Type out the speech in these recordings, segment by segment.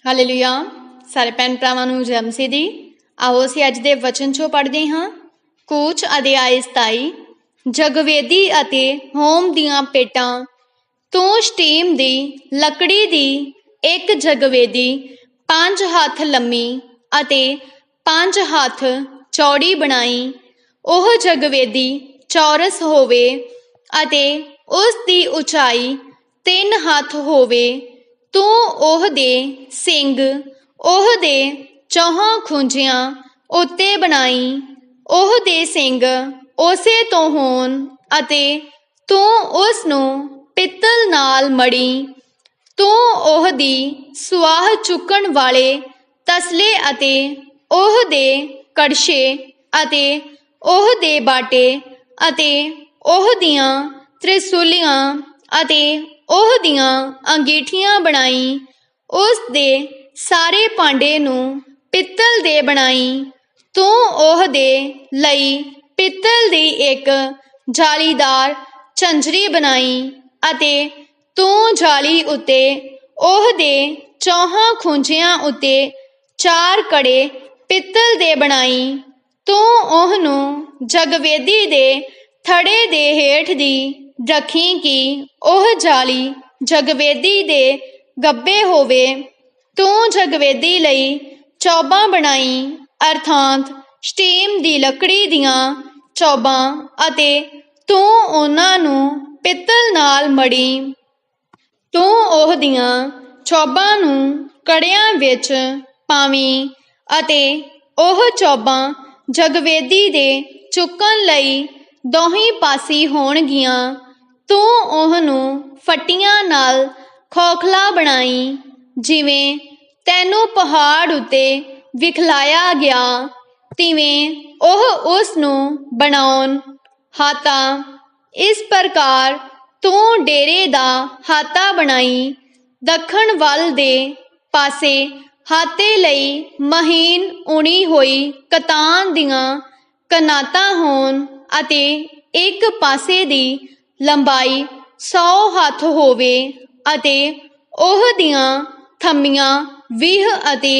Hallelujah. ਸਾਰੇ ਭੈਣ ਭਰਾਵਾਂ ਨੂੰ ਜੈ ਮਸੀਹ ਦੀ। ਆਓ ਅਸੀਂ ਅੱਜ ਦੇ ਵਚਨ 'ਚੋਂ ਪੜ੍ਹਦੇ ਹਾਂ। ਕੂਚ ਅਧਿਆਇ 27। ਜਗਵੇਦੀ ਅਤੇ ਹੋਮ ਦੀਆਂ ਭੇਟਾਂ। ਤੂੰ ਸ਼ਟੀਮ ਦੀ ਲੱਕੜੀ ਦੀ ਇੱਕ ਜਗਵੇਦੀ 5 ਹੱਥ ਲੰਮੀ ਅਤੇ 5 ਹੱਥ ਚੌੜੀ ਬਣਾਈ। ਉਹ ਜਗਵੇਦੀ ਚੌਰਸ ਹੋਵੇ ਅਤੇ ਉਸ ਦੀ ਉਚਾਈ 3 ਹੱਥ ਹੋਵੇ। ਤੂੰ ਉਹਦੇ ਸਿੰਗ ਉਹਦੇ ਚੌਹਾਂ ਖੂੰਜਿਆਂ ਉੱਤੇ ਬਣਾਈ। ਉਹਦੇ ਸਿੰਗ ਉਸੇ ਤੋਂ ਹੋਣ ਅਤੇ ਤੂੰ ਉਸ ਨੂੰ ਪਿੱਤਲ ਨਾਲ ਮੜੀ। ਤੂੰ ਉਹਦੀ ਸੁਆਹ ਚੁੱਕਣ ਵਾਲੇ ਤਸਲੇ ਅਤੇ ਉਹਦੇ ਕੜਛੇ ਅਤੇ ਉਹਦੇ ਬਾਟੇ ਅਤੇ ਉਹਦੀਆਂ ਤ੍ਰਿਸ਼ੂਲੀਆਂ ਅਤੇ ਉਹਦੀਆਂ ਅੰਗੀਠੀਆਂ ਬਣਾਈ। ਉਸ ਦੇ ਸਾਰੇ ਭਾਂਡੇ ਨੂੰ ਪਿੱਤਲ ਦੇ ਬਣਾਈ। ਤੂੰ ਉਹਦੇ ਲਈ ਪਿੱਤਲ ਦੀ ਇੱਕ ਜਾਲੀਦਾਰ ਝੰਜਰੀ ਬਣਾਈ ਅਤੇ ਤੂੰ ਜਾਲੀ ਉੱਤੇ ਉਹਦੇ ਚੌਹਾਂ ਖੂੰਜਿਆਂ ਉੱਤੇ 4 ਕੜੇ ਪਿੱਤਲ ਦੇ ਬਣਾਈ। ਤੂੰ ਉਹਨੂੰ ਜਗਵੇਦੀ ਦੇ ਥੜੇ ਦੇ ਹੇਠ ਦੀ ਰੱਖੀ ਕਿ ਉਹ ਜਾਲੀ ਜਗਵੇਦੀ ਦੇ ਗੱਬੇ ਹੋਵੇ। ਤੂੰ ਜਗਵੇਦੀ ਲਈ ਚੌਬਾਂ ਬਣਾਈ, ਅਰਥਾਤ ਸ਼ਟੀਮ ਦੀ ਲੱਕੜੀ ਦੀਆਂ ਚੌਬਾਂ, ਅਤੇ ਤੂੰ ਉਹਨਾਂ ਨੂੰ ਪਿੱਤਲ ਨਾਲ ਮੜੀ। ਤੂੰ ਉਹਦੀਆਂ ਚੌਬਾਂ ਨੂੰ ਕੜਿਆਂ ਵਿੱਚ ਪਾਵੀਂ ਅਤੇ ਉਹ ਚੌਬਾਂ ਜਗਵੇਦੀ ਦੇ ਚੁੱਕਣ ਲਈ ਦੋਹੀਂ ਪਾਸੀ ਹੋਣਗੀਆਂ। ਤੂੰ ਉਹਨੂੰ ਫੱਟੀਆਂ ਨਾਲ ਖੋਖਲਾ ਬਣਾਈ, ਜਿਵੇਂ ਤੈਨੂੰ ਪਹਾੜ ਉੱਤੇ ਵਿਖਲਾਇਆ ਗਿਆ, ਤਿਵੇਂ ਉਹ ਉਸ ਨੂੰ ਬਣਾਉਣ। ਹਾਤਾ। ਇਸ ਪ੍ਰਕਾਰ ਤੂੰ ਡੇਰੇ ਦਾ ਹਾਤਾ ਬਣਾਈ। ਦੱਖਣ ਵੱਲ ਦੇ ਪਾਸੇ ਹਾਤੇ ਲਈ ਮਹੀਨ ਉਣੀ ਹੋਈ ਕਤਾਨ ਦੀਆਂ ਕਨਾਤਾਂ ਹੋਣ ਅਤੇ ਇੱਕ ਪਾਸੇ ਦੀ ਲੰਬਾਈ 100 ਹੱਥ ਹੋਵੇ ਅਤੇ ਉਹਦੀਆਂ ਥੰਮੀਆਂ 20 ਅਤੇ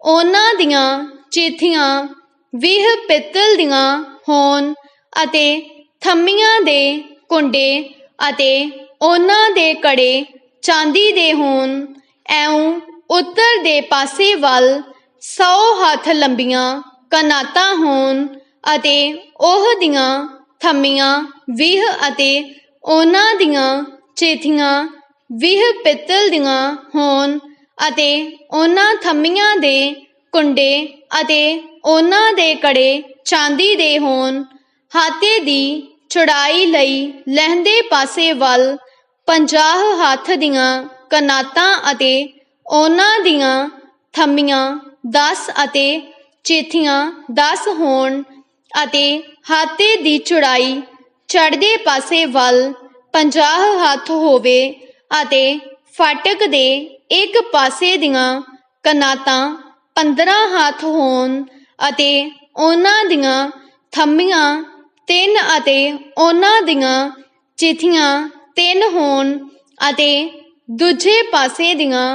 ਉਹਨਾਂ ਦੀਆਂ ਚੀਥੀਆਂ 20 ਪਿੱਤਲ ਦੀਆਂ ਹੋਣ ਅਤੇ ਥੰਮੀਆਂ ਦੇ ਕੁੰਡੇ ਅਤੇ ਉਹਨਾਂ ਦੇ ਕੜੇ ਚਾਂਦੀ ਦੇ ਹੋਣ। ਐਉਂ ਉੱਤਰ ਦੇ ਪਾਸੇ ਵੱਲ 100 ਹੱਥ ਲੰਬੀਆਂ ਕਨਾਤਾਂ ਹੋਣ ਅਤੇ ਉਹਦੀਆਂ ਥੰਮੀਆਂ 20 ਅਤੇ ਉਹਨਾਂ ਦੀਆਂ ਚੀਥੀਆਂ 20 ਪਿੱਤਲ ਦੀਆਂ ਹੋਣ ਅਤੇ ਉਹਨਾਂ ਥੰਮੀਆਂ ਦੇ ਕੁੰਡੇ ਅਤੇ ਉਹਨਾਂ ਦੇ ਕੜੇ ਚਾਂਦੀ ਦੇ ਹੋਣ। ਹਾਤੇ ਦੀ ਚੌੜਾਈ ਲਈ ਲਹਿੰਦੇ ਪਾਸੇ ਵੱਲ 50 ਹੱਥ ਦੀਆਂ ਕਨਾਤਾਂ ਅਤੇ ਉਹਨਾਂ ਦੀਆਂ ਥੰਮੀਆਂ 10 ਅਤੇ ਚੀਥੀਆਂ 10 ਹੋਣ ਅਤੇ ਹਾਤੇ ਦੀ ਚੌੜਾਈ ਚੜ੍ਹਦੇ ਪਾਸੇ ਵੱਲ 50 ਹੱਥ ਹੋਵੇ ਅਤੇ ਫਾਟਕ ਦੇ ਇੱਕ ਪਾਸੇ ਦੀਆਂ ਕਨਾਤਾਂ 15 ਹੱਥ ਹੋਣ ਅਤੇ ਉਹਨਾਂ ਦੀਆਂ ਥੰਮੀਆਂ 3 ਅਤੇ ਉਹਨਾਂ ਦੀਆਂ ਚੀਥੀਆਂ 3 ਹੋਣ ਅਤੇ ਦੂਜੇ ਪਾਸੇ ਦੀਆਂ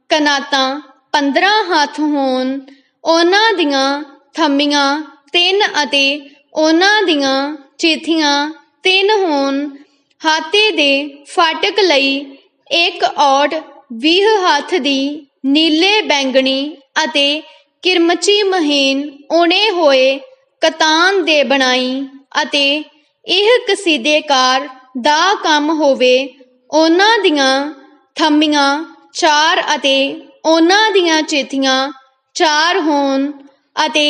ਕਨਾਤਾਂ 15 ਹੱਥ ਹੋਣ। ਉਹਨਾਂ ਦੀਆਂ ਥੰਮੀਆਂ 3 ਅਤੇ ਉਹਨਾਂ ਦੀਆਂ ਚੀਥੀਆਂ 3 ਹੋਣ। ਹਾਤੇ ਦੇ ਫਾਟਕ ਲਈ ਇੱਕ ਔਟ 20 ਹੱਥ ਦੀ ਨੀਲੇ ਬੈਂਗਣੀ ਅਤੇ ਕਿਰਮਚੀ ਮਹੀਨ ਉਣੇ ਹੋਏ ਕਤਾਨ ਦੇ ਬਣਾਈ ਅਤੇ ਇਹ ਕਸੀਦੇਕਾਰ ਦਾ ਕੰਮ ਹੋਵੇ। ਉਹਨਾਂ ਦੀਆਂ ਥੰਮੀਆਂ 4 ਅਤੇ ਉਹਨਾਂ ਦੀਆਂ ਚੀਥੀਆਂ 4 ਹੋਣ ਅਤੇ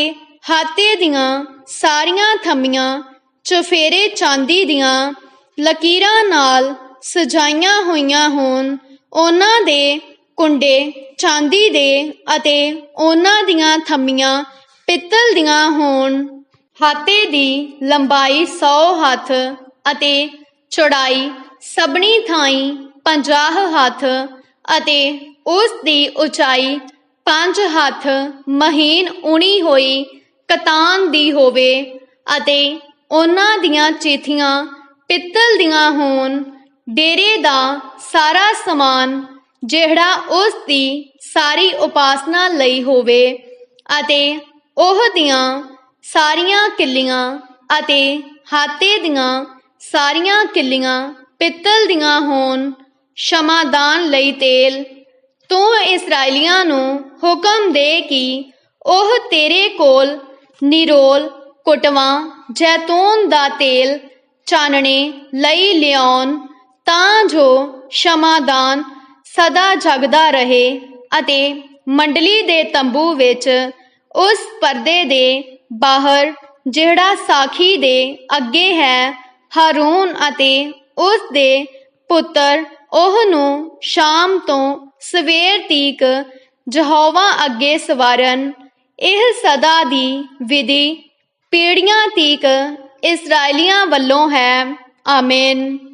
ਹਾਤੇ ਦੀਆਂ ਸਾਰੀਆਂ ਥੰਮੀਆਂ ਚੁਫੇਰੇ ਚਾਂਦੀ ਦੀਆਂ ਲਕੀਰਾਂ ਨਾਲ ਸਜਾਈਆਂ ਹੋਈਆਂ ਹੋਣ। ਉਹਨਾਂ ਦੇ ਕੁੰਡੇ ਚਾਂਦੀ ਦੇ ਅਤੇ ਉਹਨਾਂ ਦੀਆਂ ਥੰਮੀਆਂ ਪਿੱਤਲ ਦੀਆਂ ਹੋਣ। ਹਾਤੇ ਦੀ ਲੰਬਾਈ 100 ਹੱਥ ਅਤੇ ਚੌੜਾਈ ਸਭਨੀ ਥਾਈਂ 50 ਹੱਥ ਅਤੇ ਉਸ ਦੀ ਉਚਾਈ 5 ਹੱਥ ਮਹੀਨ ਉਣੀ ਹੋਈ ਕਤਾਨ ਦੀ ਹੋਵੇ ਅਤੇ ਉਹਨਾਂ ਦੀਆਂ ਚੀਥੀਆਂ ਪਿੱਤਲ ਦੀਆਂ ਹੋਣ। ਡੇਰੇ ਦਾ ਸਾਰਾ ਸਮਾਨ ਜਿਹੜਾ ਉਸ ਦੀ ਸਾਰੀ ਉਪਾਸਨਾ ਲਈ ਹੋਵੇ ਅਤੇ ਉਹ ਦੀਆਂ ਸਾਰੀਆਂ ਕਿੱਲੀਆਂ ਅਤੇ ਹਾਤੇ ਦੀਆਂ ਸਾਰੀਆਂ ਕਿੱਲੀਆਂ ਪਿੱਤਲ ਦੀਆਂ ਹੋਣ। ਸ਼ਮਾਦਾਨ ਲਈ ਤੇਲ। ਤੂੰ ਇਸਰਾਏਲੀਆਂ ਨੂੰ ਹੁਕਮ ਦੇ ਕਿ ਉਹ ਤੇਰੇ ਕੋਲ ਨਿਰੋਲ ਕੁਟਵਾਂ ਜੈਤੂਨ ਦਾ ਤੇਲ ਚਾਨਣੇ ਲਈ ਲਿਆਉਣ, ਤਾਂ ਜੋ ਸ਼ਮਾਦਾਨ ਸਦਾ ਜਗਦਾ ਰਹੇ ਅਤੇ ਮੰਡਲੀ ਦੇ ਤੰਬੂ ਵਿੱਚ ਉਸ ਪਰਦੇ ਦੇ ਬਾਹਰ ਜਿਹੜਾ ਸਾਖੀ ਦੇ ਅੱਗੇ ਹੈ, ਹਾਰੂਨ ਅਤੇ ਉਸ ਦੇ ਪੁੱਤਰ ਉਹਨੂੰ ਸ਼ਾਮ ਤੋਂ ਸਵੇਰ ਤੀਕ ਯਹੋਵਾ ਅੱਗੇ ਸਵਾਰਨ। ਇਹ ਸਦਾ ਦੀ ਵਿਧੀ ਪੀੜ੍ਹੀਆਂ ਤੀਕ ਇਸਰਾਏਲੀਆਂ ਵੱਲੋਂ ਹੈ। ਆਮੀਨ।